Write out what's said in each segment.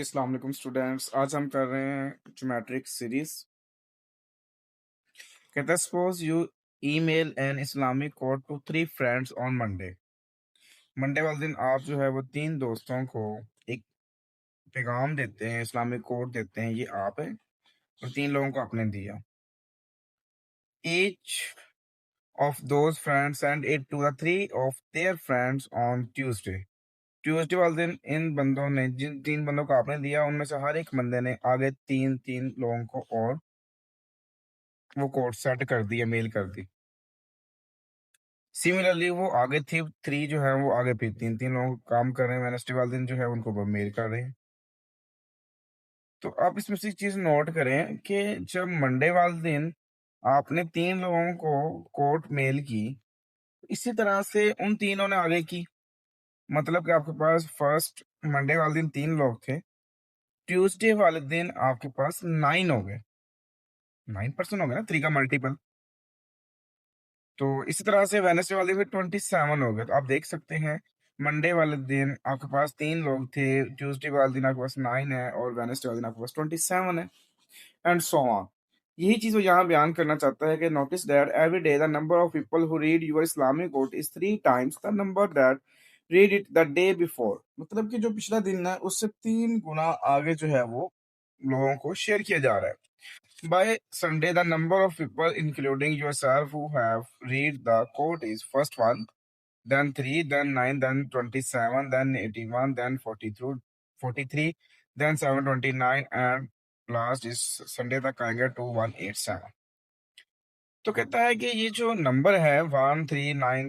अस्सलाम वालेकुम स्टूडेंट्स। आज हम कर रहे हैं ज्योमेट्रिक सीरीज। कहता है suppose you email an Islamic code to 3 friends on Monday. Monday वाले दिन आप जो है वो 3 दोस्तों को एक पैगाम देते हैं, इस्लामिक कोड देते हैं। ये आप है और 3 लोगों को आपने दिया। Each of those friends send it to the 3 of their friends on Tuesday. Tuesday वाले दिन इन बंदों ने, जिन 3 बंदों को आपने दिया, उनमें से हर एक बंदे ने आगे 3 3 लोगों को और वो कोड सेट कर दी या मेल कर दी। सिमिलरली वो आगे थी 3 जो है वो आगे फिर 3 3 लोग काम कर रहे हैं। वेडनेसडे वाले दिन जो है उनको वो मेल कर रहे हैं। तो आप इसमें से एक चीज नोट करें कि जब मंडे वाले दिन आपने 3 लोगों को कोड मेल की, इसी तरह से उन तीनों ने आगे की। मतलब कि आपके पास फर्स्ट मंडे वाले दिन 3 लोग थे, ट्यूसडे वाले दिन आपके पास 9 हो गए। 9 पर्सन हो गए ना, 3 का मल्टीपल। तो इसी तरह से वेडनेसडे वाले दिन 27 हो गए। तो आप देख सकते हैं मंडे वाले दिन आपके पास 3 लोग थे, ट्यूसडे वाले दिन आपके पास 9 है और वेडनेसडे वाले दिन आपके पास 27 है, एंड सो ऑन। यही चीज वो यहाँ बयान करना चाहता है कि notice that every day the number of people who read your Islamic code is 3 times the number that read it the day before. मतलब कि जो पिछला दिन है उससे 3 गुना आगे जो है वो लोगों को शेयर किया जा रहा है। By Sunday, the number of people, including yourself, who have read the quote is first one, then three, then nine, then 27, then 81, then 42, 43, then 729, and last is Sunday तक आएंगे to 187। तो कहता है कि ये जो नंबर है 139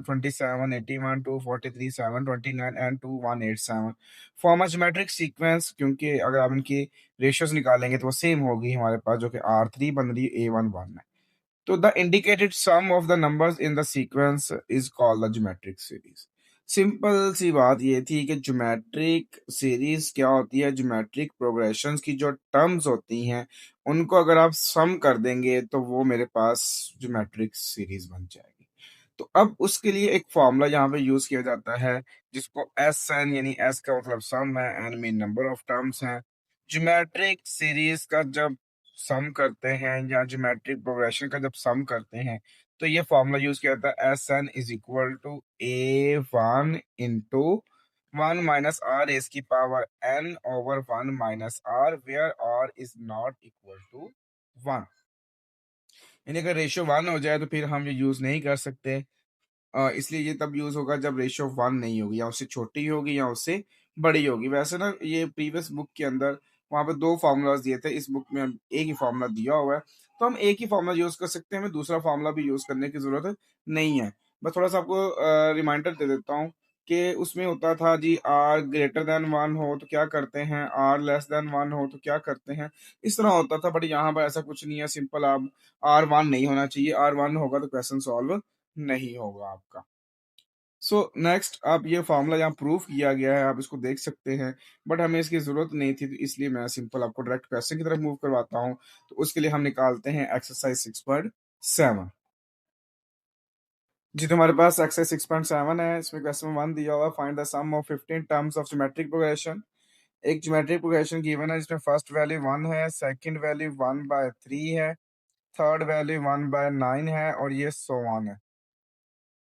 27 81 243 729 and 2187 form a geometric sequence. क्योंकि अगर आप इनकी रेशियोज निकालेंगे तो वो सेम होगी हमारे पास, जो कि R3 बन रही है A11 है। तो the indicated sum of the numbers in the sequence is called the geometric series. Simple सी बात ये थी कि ज्योमेट्रिक सीरीज क्या होती है। ज्योमेट्रिक प्रोग्रेशंस की जो टर्म्स होती हैं उनको अगर आप सम कर देंगे तो वो मेरे पास ज्योमेट्रिक सीरीज बन जाएगी। तो अब उसके लिए एक फॉर्मूला यहाँ पे यूज किया जाता है जिसको एस एन, यानी एस का मतलब सम है, n mean number of terms हैं। ज्योमेट्रिक सीरीज का जब सम करते हैं या ज्योमेट्रिक प्रोग्रेशन का जब सम करते हैं तो ये फॉर्मूला यूज किया जाता है S N is equal to A1 into 1 minus R S की power n over 1 minus R, where R is not equal to 1। यानी अगर रेशियो 1 हो जाए तो फिर हम ये यूज नहीं कर सकते। इसलिए ये तब यूज होगा जब रेशियो 1 नहीं होगी, या उससे छोटी होगी या उससे बड़ी होगी। वैसे ना ये प्रीवियस बुक के अंदर वहां पे 2 फार्मूलाज दिए थे, इस बुक में हम एक ही फार्मूला दिया हुआ है। तो हम एक ही फार्मूला यूज कर सकते हैं, हमें दूसरा फार्मूला भी यूज करने की जरूरत नहीं है। बस थोड़ा सा आपको रिमाइंडर दे देता हूँ कि उसमें होता था जी आर ग्रेटर देन 1 हो तो क्या करते हैं, आर लेस देन 1 हो तो क्या करते हैं, इस तरह होता था। बट यहाँ पर ऐसा कुछ नहीं है, सिंपल आप R1 नहीं होना चाहिए, R1 होगा तो क्वेश्चन सॉल्व नहीं होगा आपका। सो नेक्स्ट, आप ये फॉर्मूला यहाँ प्रूफ किया गया है, आप इसको देख सकते हैं। बट हमें इसकी जरूरत नहीं थी, तो इसलिए मैं सिंपल आपको डायरेक्ट क्वेश्चन की तरफ मूव करवाता हूँ। तो उसके लिए हम निकालते हैं एक्सरसाइज 6.7। जी, तो हमारे पास एक्सरसाइज 6.7 है। इसमें क्वेश्चन 1 दिया हुआ, find the sum of 15 terms of geometric progression. एक ज्योमेट्रिक प्रोग्रेशन गिवन है जिसमें फर्स्ट वैल्यू 1 है, सेकंड वैल्यू 1/3 है, थर्ड वैल्यू 1/9 है और ये सो ऑन है।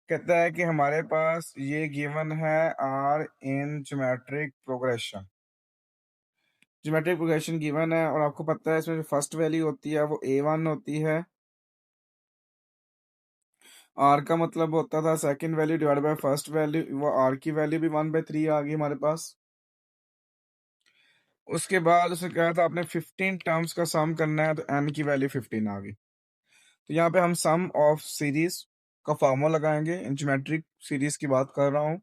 कहता है कि हमारे पास ये गिवन है r in geometric progression. Geometric progression given है और आपको पता है इसमें जो फर्स्ट वैल्यू होती है वो A1 होती है। आर का मतलब होता था second value divide by first value, वो आर की वैल्यू भी 1/3 आ गई हमारे पास। उसके बाद उसने कहा था आपने 15 टर्म्स का सम करना है, तो n की वैल्यू 15 आ गई। तो यहाँ पे हम सम ऑफ सीरीज का फार्मूला लगाएंगे। ज्योमेट्रिक सीरीज की बात कर रहा हूँ,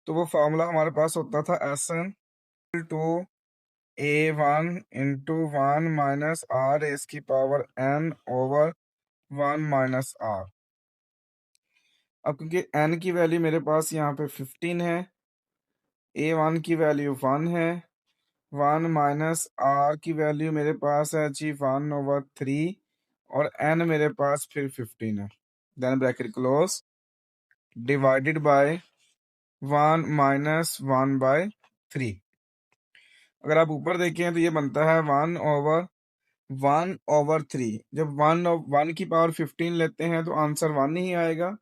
तो वो फार्मूला हमारे पास होता था Sn to A1 into 1 minus R S की power n over 1 minus R. अब क्योंकि n की वैल्यू मेरे पास यहाँ पे 15 है, A1 की वैल्यू 1 है, 1 माइनस आर की वैल्यू मेरे पास है जी 1/3 और n मेरे पास फिर 15 है। Then bracket close, divided by 1 minus 1/3। अगर आप ऊपर देखें तो ये बनता है 1/3। जब 1 की पावर 15 लेते हैं तो आंसर 1 ही आएगा।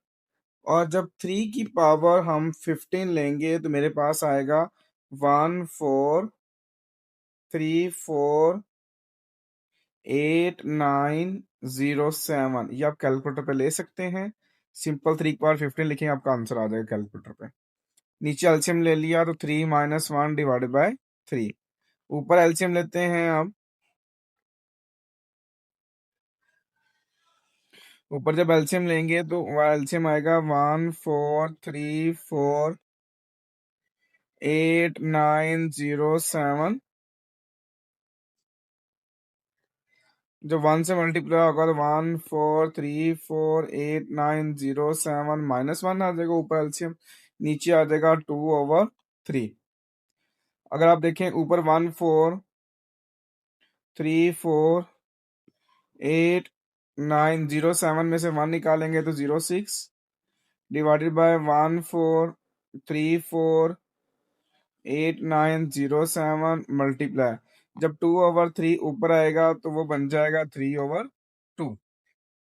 और जब 3 की पावर हम 15 लेंगे तो मेरे पास आएगा 1434890 ये आप कैलकुलेटर पे ले सकते हैं। सिंपल 3 की पावर 15 लिखेंगे आपका आंसर आ जाएगा कैलकुलेटर पे। नीचे एलसीएम ले लिया तो 3 - 1 / 3। ऊपर एलसीएम लेते हैं अब। ऊपर जब एलसीएम लेंगे तो एलसीएम आएगा 1434890 जब 1 से मल्टीप्लाई होगा तो 1434890 -1 आ जाएगा ऊपर एलसीएम। नीचे आ जाएगा 2/3। अगर आप देखें ऊपर 1434890 में से 1 निकालेंगे तो 06 डिवाइडेड बाय 1434890 मल्टीप्लाई। जब 2/3 ऊपर आएगा तो वो बन जाएगा 3/2।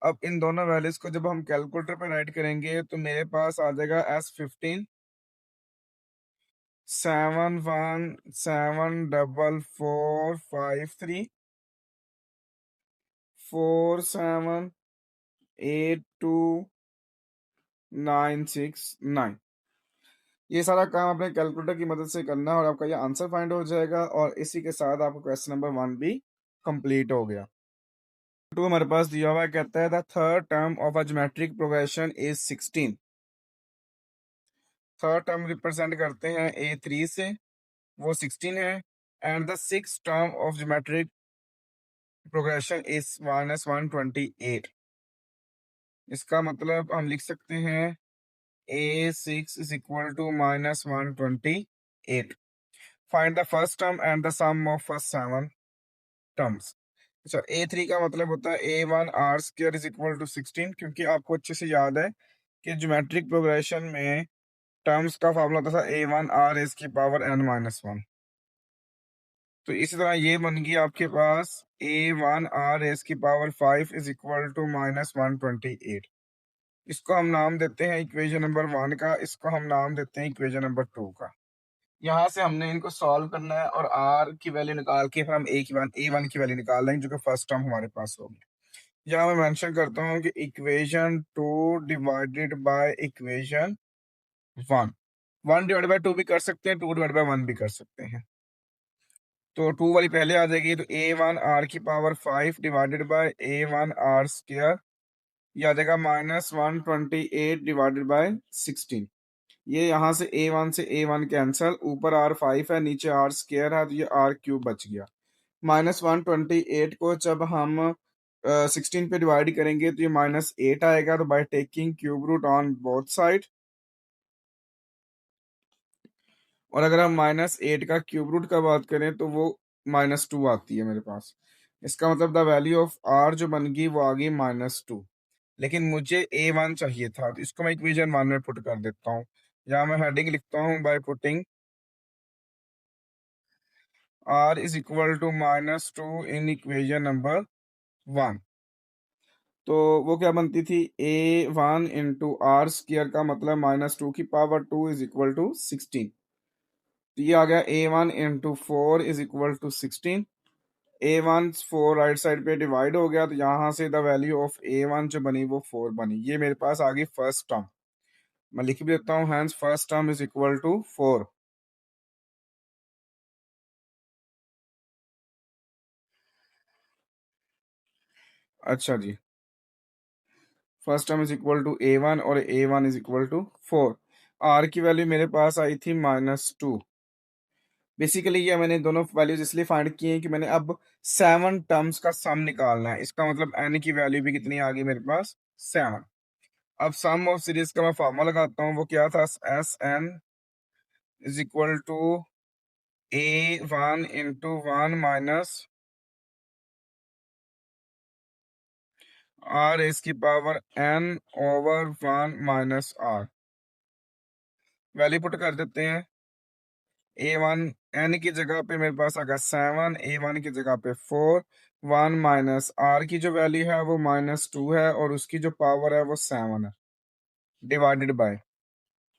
अब इन दोनों वैल्यूज को जब हम कैलकुलेटर पे राइट करेंगे तो मेरे पास आ जाएगा S15 717445 3 4782 969। ये सारा काम अपने कैलकुलेटर की मदद से करना है और आपका ये आंसर फाइंड हो जाएगा। और इसी के साथ आपका क्वेश्चन नंबर 1 भी कंप्लीट हो गया। टू हमारे पास दिया हुआ है, कहता है the third term of a geometric progression is 16। Third term represent करते हैं A3 से, वो 16 है। And the six term of geometric progression is -128। इसका मतलब हम लिख सकते हैं A6 is equal to -128। Find the first term and the sum of first 7 terms. अच्छा, A3 का मतलब होता है A1 R² is equal to 16, क्योंकि आपको अच्छे से याद है कि ज्योमेट्रिक प्रोग्रेशन में टर्म्स का फॉर्मूला होता था A1 R⁻⁻1। तो इसी तरह ये बन गई आपके पास A1 R⁻⁵ is equal to -128। इसको हम नाम देते हैं इक्वेशन नंबर 1 का, इसको हम नाम देते हैं इक्वेशन नंबर 2 का। यहाँ से हमने इनको सॉल्व करना है और R की वैल्यू निकाल के फिर हम A1 की वैल्यू निकाल लेंगे, जो कि फर्स्ट टर्म हमारे पास होगी। यहाँ मैं मेंशन करता हूँ कि equation 2 divided by equation 1। 1 divided by 2 भी कर सकते हैं, 2 डिवाइडेड बाय 1 भी कर सकते हैं। तो 2 वाली पहले आ जाएगी, तो A1 R⁵ divided by A1 R², ये आ जाएगा -128 डिवाइडेड बाय 16। ये यहाँ से A1 से A1 कैंसल, ऊपर R5 है, नीचे R² है, तो ये R³ बच गया। -128 को जब हम 16 पे डिवाइड करेंगे तो ये -8 आएगा। तो by taking cube root on both side, और अगर हम -8 का क्यूब रूट का बात करें तो वो -2 आती है मेरे पास। इसका मतलब द वैल्यू ऑफ R जो बन गई वो आ गई -2। लेकिन मुझे A1 चाहिए था, तो इसको मैं इक्वेशन 1 में पुट कर देता हूँ। यहाँ मैं हेडिंग लिखता हूँ by putting R is equal to -2 in equation number 1। तो वो क्या बनती थी, A1 × R² का मतलब -2 की पावर 2 इज इक्वल टू 16। तो ये आ गया A1 × 4 is equal to 16। A1 4 right side पे डिवाइड हो गया, तो यहाँ से द वैल्यू ऑफ A1 जो बनी वो 4 बनी। ये मेरे पास आ गई फर्स्ट टर्म। मैं लिख भी देता हूँ, hence first term is equal to 4। अच्छा जी, first term is equal to A1 और A1 is equal to 4। R की वैल्यू मेरे पास आई थी -2। बेसिकली ये मैंने दोनों वैल्यूज इसलिए फाइंड किए हैं कि मैंने अब 7 टर्म्स का सम निकालना है। इसका मतलब n की वैल्यू भी कितनी आ गई मेरे पास, 7। अब सम ऑफ सीरीज का मैं फार्मूला लगाता हूँ, वो क्या था, SN is equal to A1 × 1 minus R⁻n/1 - R। Value put कर देते हैं। A1 n की जगह पे मेरे पास आ गया 7, A1 की जगह पे 4, 1 माइनस R की जो वैल्यू है वो -2 है और उसकी जो पावर है वो 7 है, divided by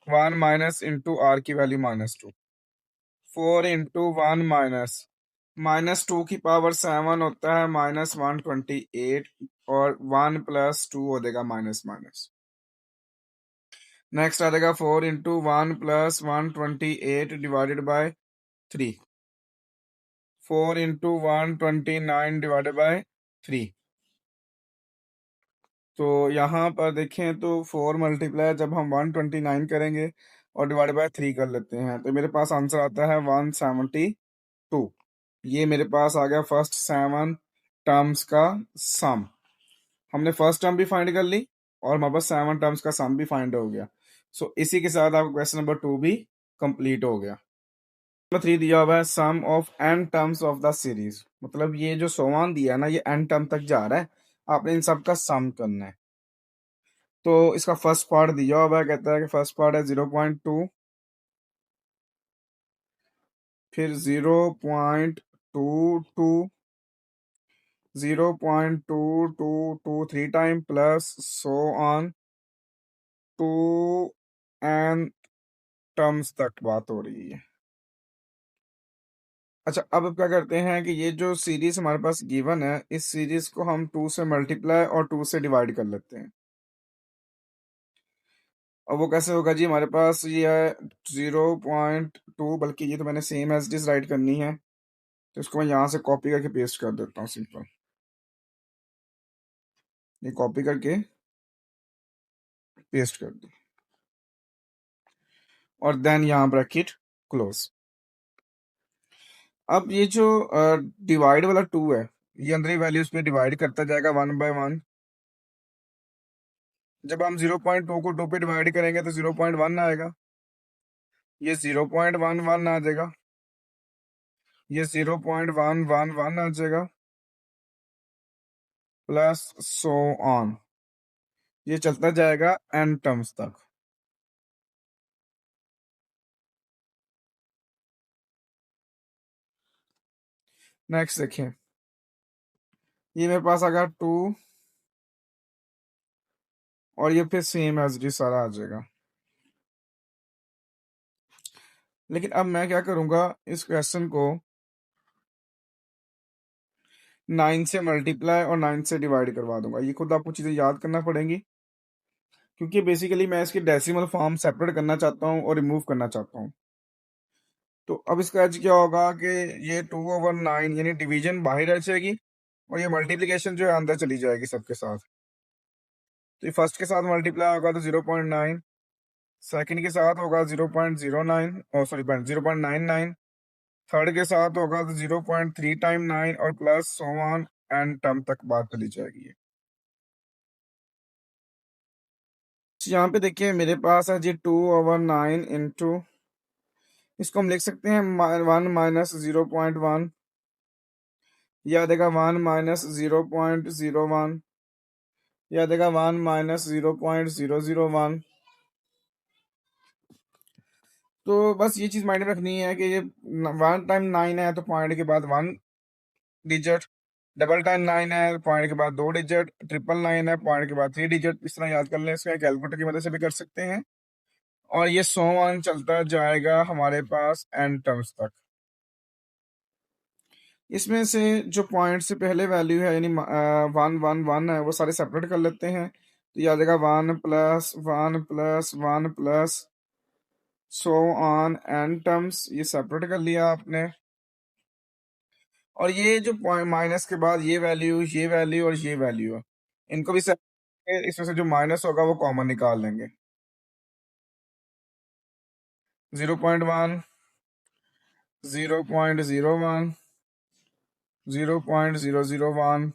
1 minus into R की वैल्यू -2, 4 इंटू 1 -2 की पावर 7 होता है -128 और 1 प्लस 2 हो जाएगा माइनस माइनस। नेक्स्ट आ जाएगा 4 into 1 plus 128 divided by 3, 4 into 129 divided by 3। तो यहाँ पर देखें तो 4 मल्टीप्लाई जब हम 129 करेंगे और डिवाइड बाय 3 कर लेते हैं तो मेरे पास आंसर आता है 172। ये मेरे पास आ गया फर्स्ट 7 टर्म्स का सम। हमने फर्स्ट टर्म भी फाइंड कर ली और हमारे पास 7 टर्म्स का सम भी फाइंड हो गया। सो इसी के साथ आपका क्वेश्चन नंबर 2 भी कंप्लीट हो गया। नंबर 3 दिया हुआ है sum of n terms of the series, मतलब ये जो सोमान दिया है ना ये n टर्म तक जा रहा है, आपने इन सब का सम करना है। तो इसका फर्स्ट पार्ट दिया हुआ है, कहता है कि फर्स्ट पार्ट है 0.2, फिर 0.22, 0.222 three time plus so on to n terms तक बात हो रही है। अच्छा, अब क्या करते हैं कि ये जो सीरीज हमारे पास गिवन है इस सीरीज को हम 2 से मल्टीप्लाई और 2 से डिवाइड कर लेते हैं। और वो कैसे होगा जी, हमारे पास ये है 0.2, बल्कि ये तो मैंने सेम एज डिस राइट करनी है तो इसको मैं यहाँ से कॉपी करके पेस्ट कर देता हूँ सिंपल। ये कॉपी करके पेस्ट कर दी और देन यहाँ ब्रैकेट क्लोज। अब ये जो डिवाइड वाला 2 है ये अंदर ही वैल्यूज पे डिवाइड करता जाएगा 1 बाय 1। जब हम 0.2 को 2 पे डिवाइड करेंगे तो 0.1 आएगा, ये 0.11 आ जाएगा, ये 0.111 आ जाएगा, प्लस सो ऑन, ये चलता जाएगा n टर्म्स तक। नेक्स्ट देखिए, ये मेरे पास आ गया 2 और ये फिर सेम एज डी सारा आ जाएगा। लेकिन अब मैं क्या करूंगा, इस क्वेश्चन को 9 से मल्टीप्लाई और 9 से डिवाइड करवा दूंगा। ये खुद आपको चीजें याद करना पड़ेंगी क्योंकि बेसिकली मैं इसकी डेसिमल फॉर्म सेपरेट करना चाहता हूँ और रिमूव करना चाहता हूँ। तो अब इसका एज क्या होगा कि ये 2/9 यानी डिवीजन बाहर रह जाएगी और ये मल्टीप्लिकेशन जो है अंदर चली जाएगी सबके साथ। तो ये फर्स्ट के साथ मल्टीप्लाई होगा तो 0.9, सेकंड के साथ होगा 0.09 और सॉरी 0.99, थर्ड के साथ होगा तो 0.3 टाइम 9 और plus so on and term तक बात चली जाएगी। यहाँ पे देखिए मेरे पास है जी 2/9 इंटू, इसको हम लिख सकते हैं 1 माइनस 0.1, या देगा 1 माइनस 0.01, या देगा 1 माइनस 0.001। तो बस ये चीज माइंड में रखनी है कि ये 1 टाइम 9 है तो पॉइंट के बाद 1 डिजिट, डबल टाइम 9 है पॉइंट के बाद 2 डिजिट, ट्रिपल 9 है पॉइंट के बाद 3 डिजिट। इस तरह याद कर लें, इसको कैलकुलेटर की मदद से भी कर सकते हैं और ये सो ऑन चलता जाएगा हमारे पास एन टर्म्स तक। इसमें से जो पॉइंट से पहले वैल्यू है यानी 111 है वो सारे सेपरेट कर लेते हैं। तो ये आ जाएगा 1 plus 1 plus 1 plus so on an terms, ये सेपरेट कर लिया आपने। और ये जो माइनस के बाद ये वैल्यू और ये वैल्यू है, इनको भी सेपरेट, इसमें से जो माइनस होगा वो कॉमन निकाल लेंगे। 0.1, 0.01, 0.001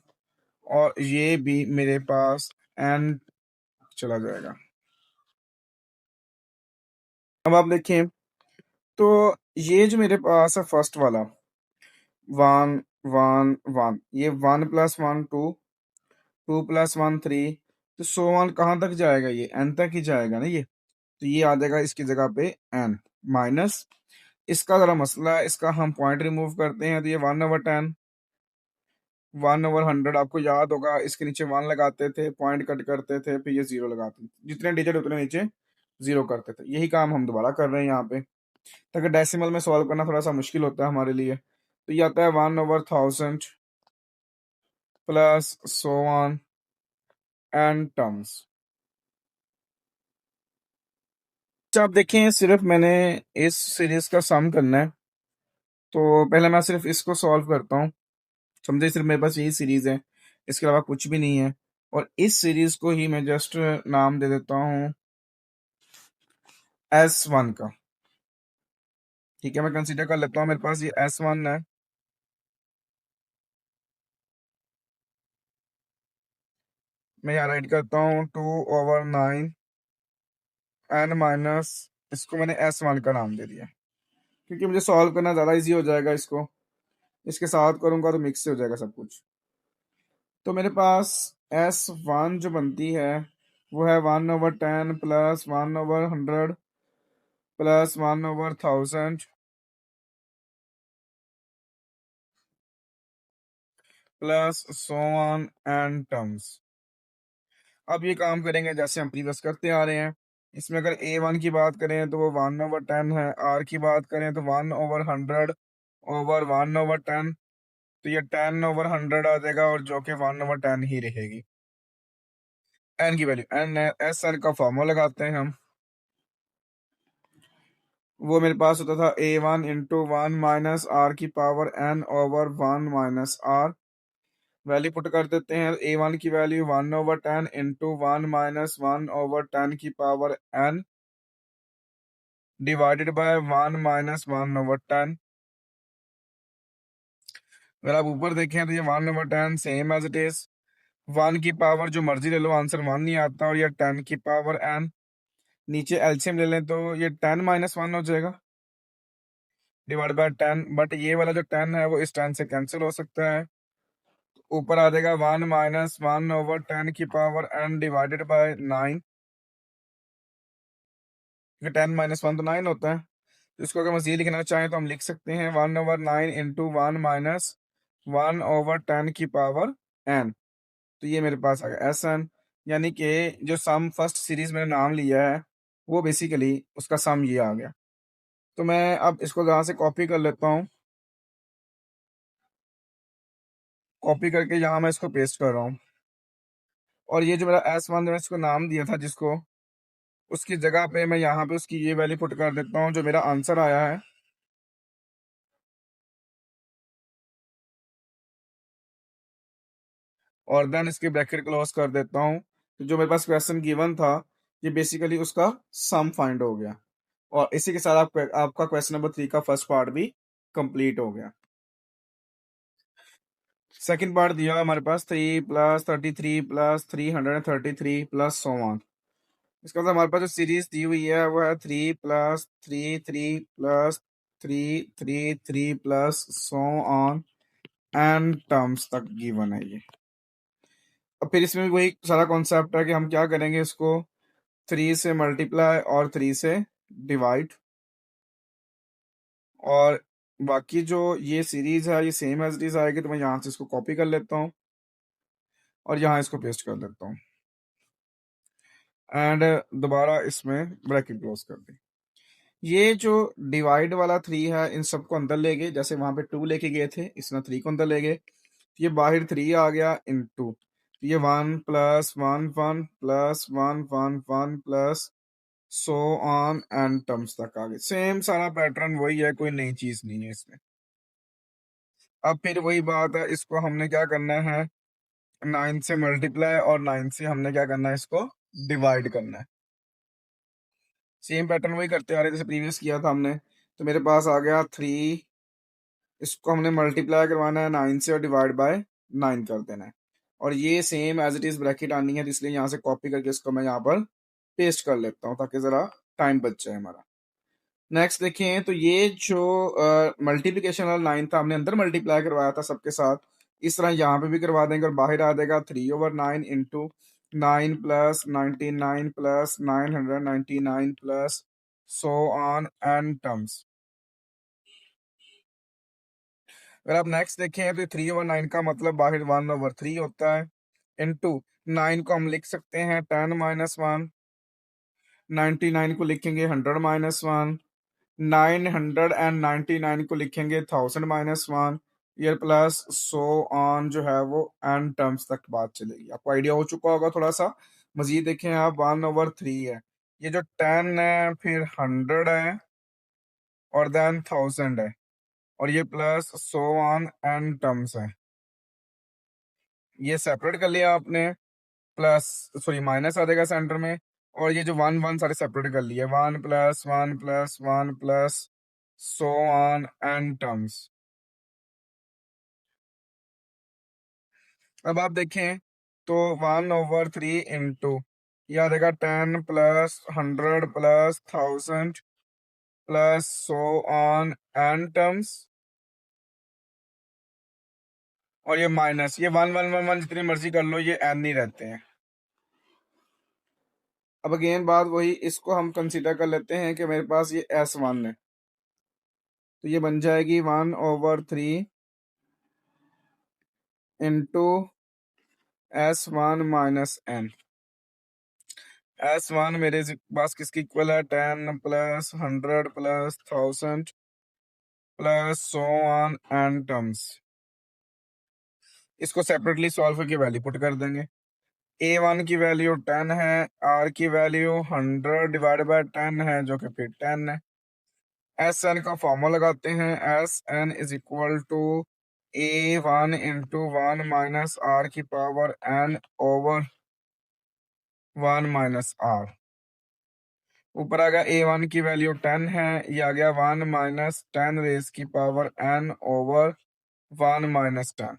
और ये भी मेरे पास एन चला जाएगा। अब आप देखें तो ये जो मेरे पास है फर्स्ट वाला 1 1 1, ये 1 प्लस 1 2, 2 प्लस 1 3, तो सो वन कहाँ तक जाएगा, ये एन तक ही जाएगा ना ये। तो ये आ जाएगा इसकी जगह पे एन माइनस इसका ज़रा मसला है, इसका हम पॉइंट रिमूव करते हैं तो ये 1/10, 1/100 आपको याद होगा, इसके नीचे 1 लगाते थे, पॉइंट कट करते थे, फिर ये 0 लगाते थे। जितने डिजिट उतने नीचे 0 करते थे। यही काम हम दोबारा कर रहे हैं यहाँ पे। ताकि डेसिमल में सॉल्व करना थोड़ा-सा मुश्किल होता है हमारे लिए। तो ये आता है 1/1000 plus so on and terms. अच्छा आप देखें सिर्फ मैंने इस सीरीज़ का सम करना है, तो पहले मैं सिर्फ इसको सॉल्व करता हूँ। समझे सिर्फ मेरे पास यही सीरीज़ है, इसके अलावा कुछ भी नहीं है और इस सीरीज़ को ही मैं जस्ट नाम दे देता हूँ S1 का। ठीक है, मैं कंसीडर कर लेता हूँ मेरे पास ये S1 है। मैं यहाँ राइट करता हूँ 2/9 n माइनस इसको मैंने S1 का नाम दे दिया, क्योंकि मुझे सॉल्व करना ज़्यादा ईज़ी हो जाएगा इसको। इसके साथ करूँगा तो मिक्स से हो जाएगा सब कुछ। तो मेरे पास S1 जो बनती है वो है 1/10 plus 1/100 plus 1/1000 plus so on and terms. अब ये काम करेंगे जैसे हम प्रीवियस करते आ रहे हैं। इसमें अगर A1 की बात करें तो वो 1/10 है, R की बात करें तो 1/100 ओवर 1/10, तो ये 10/100 आ जाएगा और जो कि 1/10 ही रहेगी। n की वैल्यू n है, SN का फॉर्मूला लगाते हैं हम। वो मेरे पास होता था A1 इंटू 1 माइनस R की power n over 1 minus R। Value put कर देते हैं। A1 की वैल्यू 1/10 इंटू 1 माइनस 1/10 की power n divided by 1 minus 1/10। अगर आप ऊपर देखें तो ये 1/10 सेम एज इट इज। 1 की पावर जो मर्जी ले लो, आंसर 1 नहीं आता, और ये 10 की पावर n। नीचे एलसीएम ले लें तो ये 10 माइनस 1 हो जाएगा डिवाइड बाय 10, बट ये वाला जो 10 है वो इस 10 से कैंसिल हो सकता है। ऊपर आ जाएगा 1 माइनस 1/10 की power n divided by 9। 10 minus 1 तो 9 होता है, तो इसको अगर मज़ीद लिखना चाहें तो हम लिख सकते हैं 1/9 इंटू 1 माइनस 1/10 की पावर n। तो ये मेरे पास आ गया SN। यानी कि जो सम फर्स्ट सीरीज मैंने नाम लिया है वो बेसिकली उसका सम ये आ गया। तो मैं अब इसको यहाँ से कॉपी कर लेता हूँ। कॉपी करके यहाँ मैं इसको पेस्ट कर रहा हूँ, और ये जो मेरा S1 मैंने इसको नाम दिया था जिसको, उसकी जगह पे मैं यहाँ पे उसकी ये वैल्यू पुट कर देता हूँ जो मेरा आंसर आया है। और देन इसके ब्रैकेट क्लोज कर देता हूँ। तो जो मेरे पास क्वेश्चन गिवन था ये बेसिकली उसका सम फाइंड हो गया, और इसी के साथ आपका क्वेश्चन नंबर 3 का फर्स्ट पार्ट भी कंप्लीट हो गया। सेकंड पार्ट दिया है हमारे पास 3+33+333 प्लस सो ऑन। इसका मतलब हमारे पास जो सीरीज दी हुई है वो है 3+33+333 plus so on and terms तक गिवन है ये। अब फिर इसमें भी वही सारा कॉन्सेप्ट है कि हम क्या करेंगे, इसको 3 से मल्टीप्लाई और 3 से डिवाइड, और बाकी जो ये सीरीज है ये सेम एज इट इज आएगी। तो मैं यहाँ से इसको कॉपी कर लेता हूँ और यहाँ इसको पेस्ट कर देता हूँ, एंड दोबारा इसमें ब्रैकेट क्लोज कर दी। ये जो डिवाइड वाला 3 है इन सबको अंदर ले गए, जैसे वहां पे 2 लेके गए थे, इसमें 3 को अंदर ले गए, ये बाहर 3 आ गया इन 2। ये 1+1 1 plus 1 1 1 plus so on and terms तक आ गए। सेम सारा पैटर्न वही है, कोई नई चीज नहीं है इसमें। अब फिर वही बात है, इसको हमने क्या करना है, 9 से मल्टीप्लाई और 9 से हमने क्या करना है, इसको डिवाइड करना है। सेम पैटर्न वही करते आ रहे जैसे प्रीवियस किया था हमने। तो मेरे पास आ गया 3, इसको हमने मल्टीप्लाई करवाना है 9 से और डिवाइड बाय 9 कर देना है, और ये same as it is bracket आनी है, तो इसलिए यहाँ से कॉपी करके इसको मैं यहाँ पर पेस्ट कर लेता हूँ ताकि ज़रा टाइम बच जाए हमारा। नेक्स्ट देखें तो ये जो मल्टीप्लिकेशन वाला लाइन था हमने अंदर मल्टीप्लाई करवाया था सबके साथ, इस तरह यहाँ पे भी करवा देंगे, और बाहर आ जाएगा 3/9 into 9+99 plus 999 plus so on and terms. अगर आप नेक्स्ट देखें तो 3/9 का मतलब बाहर 1/3 होता है, इंटू 9 को हम लिख सकते हैं 10 - 1, 99 को लिखेंगे 100 - 1, 999 को लिखेंगे 1000 - 1, ये प्लस सो ऑन जो है वो एन टर्म्स तक बात चलेगी। आपको आइडिया हो चुका होगा थोड़ा सा। मजीद देखें आप 1/3 है, ये जो 10 है फिर 100 है और देन 1000 है और ये plus so on an terms है। ये सेपरेट कर लिया आपने, प्लस सॉरी माइनस आ जाएगा सेंटर में, और ये जो 1 1 सारे सेपरेट कर लिए, 1 + 1 + 1 + सो ऑन एन टर्म्स। अब आप देखें तो 1/3 इंटू ये आ जाएगा 10 + 100 + 1000 plus so on an terms, और ये माइनस ये 1 1 1 1 जितनी मर्जी कर लो, ये एन नहीं रहते हैं। अब अगेन बात वही, इसको हम कंसीडर कर लेते हैं कि मेरे पास ये S1 है, तो ये बन जाएगी 1/3 इंटू S1 - n। S1 मेरे पास किसकी इक्वल है, 10 + 100 + 1000 plus so on an terms. इसको सेपरेटली सॉल्व करके वैल्यू पुट कर देंगे। A1 की वैल्यू 10 है, R की वैल्यू 100/10 है जो कि फिर 10 है। SN का फॉर्मूला लगाते हैं, SN is equal to A1 into 1 - R ऊपर आ गया A1 की वैल्यू 10 है, ये आ गया 1 - 10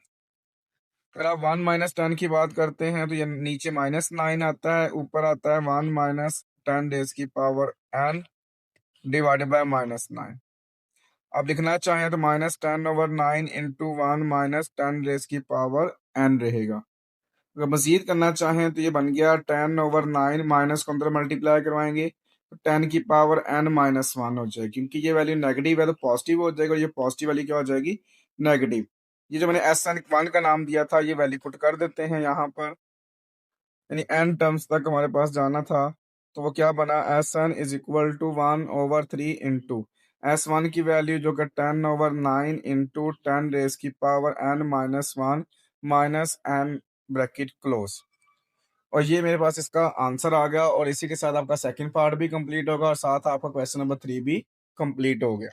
अगर आप 1 - 10 की बात करते हैं तो ये नीचे -9 आता है, ऊपर आता है 1 - 10 डिवाइडेड बाय -9। आप लिखना चाहें तो -10/9 इंटू 1 - 10 रहेगा। अगर मजीद करना चाहें तो ये बन गया 10/9, माइनस को अंदर मल्टीप्लाई करवाएंगे तो 10 की पावर n - 1 हो जाएगी, क्योंकि ये वैल्यू नेगेटिव है तो पॉजिटिव हो जाएगा, और ये पॉजिटिव वाली क्या हो जाएगी, नेगेटिव। ये जो मैंने SN1 का नाम दिया था, ये वैल्यू पुट कर देते हैं यहाँ पर, यानी n टर्म्स तक हमारे पास जाना था, तो वो क्या बना, SN is equal to 1/3 into S1 की वैल्यू जो कि 10/9 into 10 minus n bracket close. और ये मेरे पास इसका आंसर आ गया, और इसी के साथ आपका सेकंड पार्ट भी कंप्लीट होगा और साथ आपका क्वेश्चन नंबर 3 भी कंप्लीट हो गया।